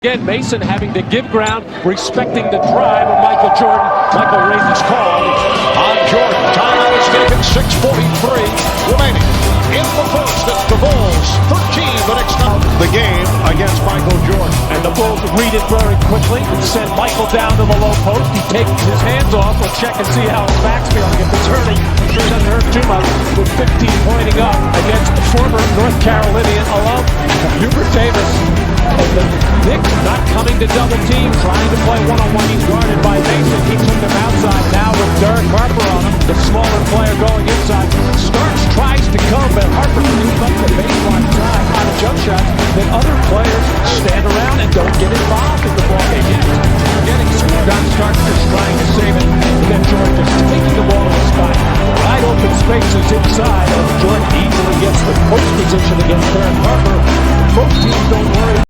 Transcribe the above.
Again, Mason having to give ground, respecting the drive of Michael Jordan. Michael raises call on Jordan. Timeout is taken, 6:43 remaining. In the first, it's the Bulls, 13 the next time. The game against Michael Jordan. And the Bulls read it very quickly and send Michael down to the low post. He takes his hands off. We'll check and see how his back's feeling. If it's hurting, I'm sure it doesn't hurt too much. With 15 pointing up against former North Carolinian alum Hubert Davis. And the Knicks not coming to double team, trying to play one-on-one. He's guarded by Mason. He took him outside. Now with Derek Harper on him, the smaller player going inside. Starks tries to come, but Harper moves up the baseline side on a jump shot. Then other players stay